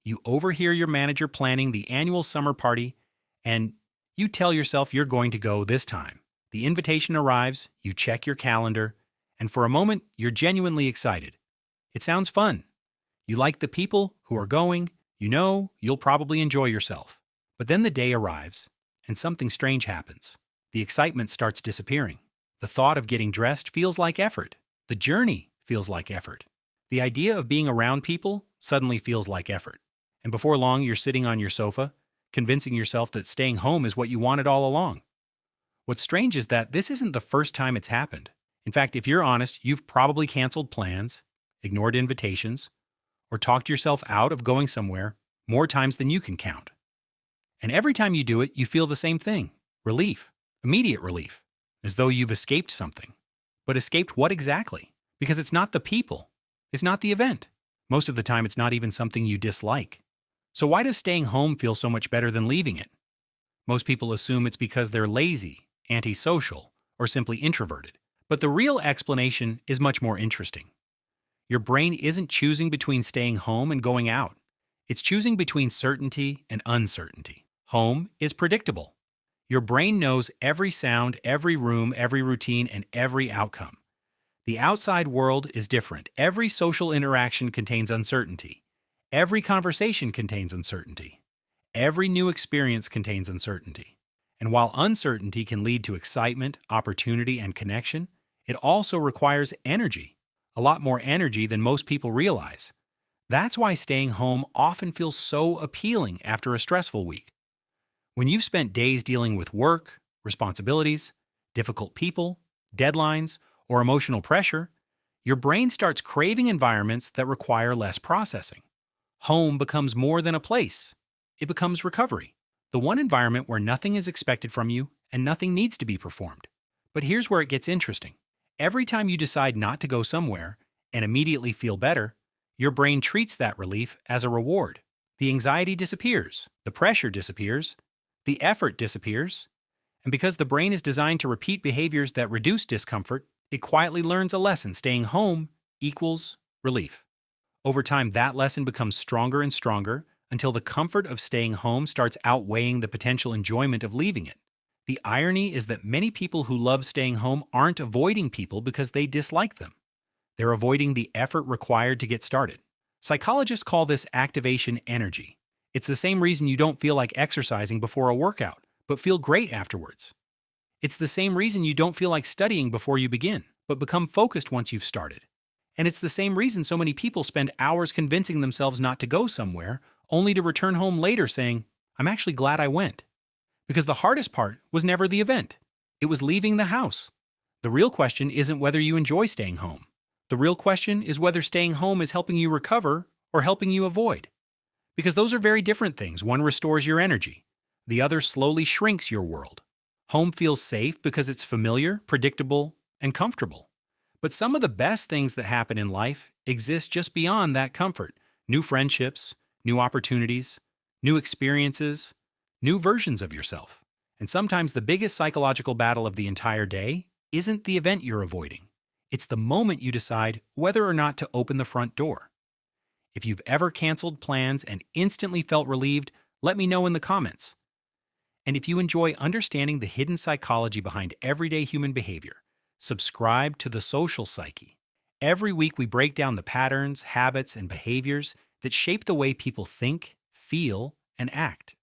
You overhear your manager planning the annual summer party, and you tell yourself you're going to go this time. The invitation arrives, you check your calendar, and for a moment, you're genuinely excited. It sounds fun. You like the people who are going, you know you'll probably enjoy yourself. But then the day arrives, and something strange happens. The excitement starts disappearing. The thought of getting dressed feels like effort. The journey feels like effort. The idea of being around people suddenly feels like effort. And before long, you're sitting on your sofa, convincing yourself that staying home is what you wanted all along. What's strange is that this isn't the first time it's happened. In fact, if you're honest, you've probably canceled plans, ignored invitations, or talked yourself out of going somewhere more times than you can count. And every time you do it, you feel the same thing: relief, immediate relief, as though you've escaped something. But escaped what exactly? Because it's not the people, it's not the event. Most of the time, it's not even something you dislike. So why does staying home feel so much better than leaving it? Most people assume it's because they're lazy, antisocial, or simply introverted. But the real explanation is much more interesting. Your brain isn't choosing between staying home and going out. It's choosing between certainty and uncertainty. Home is predictable. Your brain knows every sound, every room, every routine, and every outcome. The outside world is different. Every social interaction contains uncertainty. Every conversation contains uncertainty. Every new experience contains uncertainty. And while uncertainty can lead to excitement, opportunity, and connection, it also requires energy, a lot more energy than most people realize. That's why staying home often feels so appealing after a stressful week. When you've spent days dealing with work, responsibilities, difficult people, deadlines, or emotional pressure, your brain starts craving environments that require less processing. Home becomes more than a place. It becomes recovery, the one environment where nothing is expected from you and nothing needs to be performed. But here's where it gets interesting. Every time you decide not to go somewhere and immediately feel better, your brain treats that relief as a reward. The anxiety disappears, the pressure disappears, the effort disappears, and because the brain is designed to repeat behaviors that reduce discomfort, it quietly learns a lesson: staying home equals relief. Over time, that lesson becomes stronger and stronger until the comfort of staying home starts outweighing the potential enjoyment of leaving it. The irony is that many people who love staying home aren't avoiding people because they dislike them. They're avoiding the effort required to get started. Psychologists call this activation energy. It's the same reason you don't feel like exercising before a workout, but feel great afterwards. It's the same reason you don't feel like studying before you begin, but become focused once you've started. And it's the same reason so many people spend hours convincing themselves not to go somewhere, only to return home later saying, "I'm actually glad I went." Because the hardest part was never the event. It was leaving the house. The real question isn't whether you enjoy staying home. The real question is whether staying home is helping you recover or helping you avoid. Because those are very different things. One restores your energy. The other slowly shrinks your world. Home feels safe because it's familiar, predictable, and comfortable. But some of the best things that happen in life exist just beyond that comfort. New friendships, new opportunities, new experiences, new versions of yourself. And sometimes the biggest psychological battle of the entire day isn't the event you're avoiding. It's the moment you decide whether or not to open the front door. If you've ever canceled plans and instantly felt relieved, let me know in the comments. And if you enjoy understanding the hidden psychology behind everyday human behavior, subscribe to The Social Psyche. Every week we break down the patterns, habits, and behaviors that shape the way people think, feel, and act.